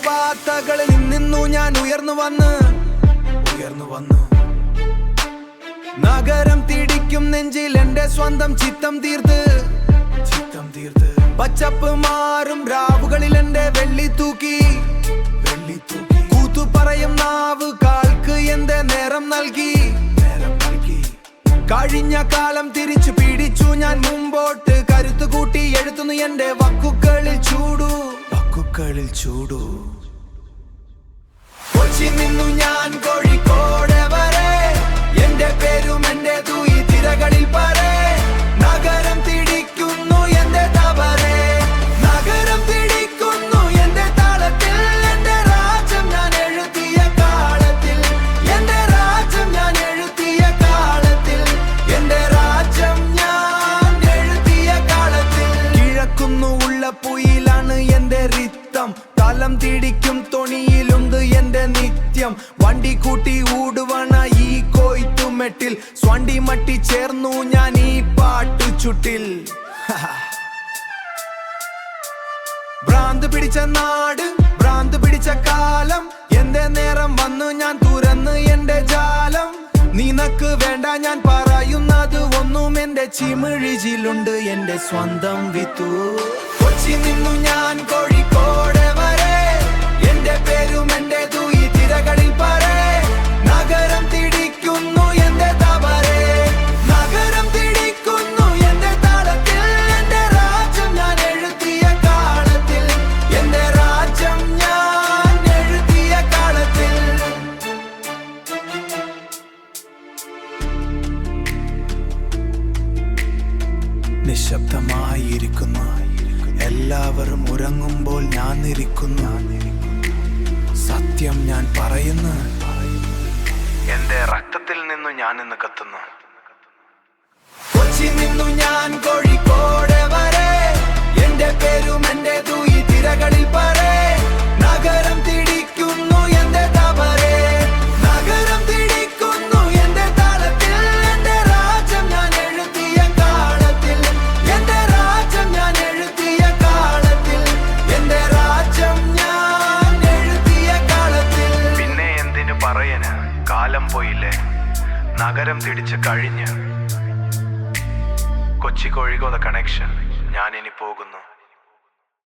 പാതകളിൽ നിന്നു ഞാൻ ഉയർന്നു വന്നു നഗരം തിടിക്കും നെഞ്ചിൽ എന്റെ സ്വന്തം ചിത്തം തീർത്ത് പച്ചപ്പ് മാറും രാവുകളിൽ എന്റെ വെള്ളി തൂക്കി കൂത്തു പറയും നാവ് കാൽക്ക് എന്റെ നേരം നൽകി കഴിഞ്ഞ കാലം തിരിച്ചു പിടിച്ചു ഞാൻ മുമ്പോട്ട് കരുത്തു കൂട്ടി എഴുതുന്നു എന്റെ വക്കുകളിൽ ചൂടു കൊച്ചി നിന്നു ഞാൻ കോഴിക്കോട് വരെ എന്റെ പേരും എന്റെ തൂയി തിരകളിൽ പരേ നഗരം തിടിക്കുന്നു എന്റെ തവരെ നഗരം തിടിക്കുന്നു എന്റെ താളത്തിൽ എന്റെ രാജ്യം ഞാൻ എഴുതിയ കാലത്തിൽ എന്റെ രാജ്യം ഞാൻ എഴുതിയ കാലത്തിൽ എന്റെ രാജ്യം ഞാൻ എഴുതിയ കാലത്തിൽ കിഴക്കുന്നു ഉള്ള പുയിലാണ് എന്റെ റിത്തം കാലം തിടിക്കും തൊണിയിലുണ്ട് എന്റെ നിത്യം വണ്ടി കൂട്ടി ഊടുവണ ഈ കൊയ്ത്തുമെട്ടിൽ സ്വണ്ടി മട്ടി ചേർന്നു ഞാൻ ഈ പാട്ടു ചുട്ടിൽ ഭ്രാന്ത് പിടിച്ച നാട് ഭ്രാന്ത് പിടിച്ച കാലം എന്റെ നേരം വന്നു ഞാൻ തുറന്ന് എന്റെ ജാലം നിനക്ക് വേണ്ട ഞാൻ പറയുന്നത് ഒന്നും എന്റെ ചിമിഴിജിലുണ്ട് എന്റെ സ്വന്തം വിത്തു കൊച്ചി നിന്നു ഞാൻ കോഴിക്കോട് വരെ എന്റെ പേരും എന്റെ തൂയി തിരകളിൽ പരേ നഗരം തിടിക്കുന്നു എന്റെ തവരെ നഗരം തിടിക്കുന്നു എന്റെ താളത്തിൽ എന്റെ രാജ്യം ഞാൻ എഴുതിയ കാലത്തിൽ എന്റെ രാജ്യം ഞാൻ എഴുതിയ കാലത്തിൽ നിശബ്ദമായിരിക്കുന്നു എല്ലാവരും ഉറങ്ങുമ്പോൾ ഞാൻ ഇരിക്കുന്നു സത്യം ഞാൻ പറയുന്നു എന്റെ രക്തത്തിൽ നിന്നു ഞാൻ ഇന്ന് കത്തുന്നു കൊച്ചി നിന്നു ഞാൻ കോഴിക്കോട് വരെ എന്റെ പേരും എന്റെ തൂയി തിരകളിൽ പരേ നഗരം തിടിക്കുന്നു എന്റെ തവരെ നഗരം തിടിക്കുന്നു എന്റെ താളത്തിൽ എന്റെ രാജ്യം ഞാൻ എഴുതിയ കാലത്തിൽ എന്റെ രാജ്യം ഞാൻ എഴുതിയ കാലത്തിൽ എന്റെ രാജ്യം ഞാൻ എഴുതിയ കാലത്തിൽ പിന്നെ എന്തിനു പറയന് കാലം പോയില്ലേ നഗരം തിടിച്ച് കഴിഞ്ഞ് കൊച്ചി കോഴിക്കോട് കണക്ഷൻ ഞാനിനി പോകുന്നു.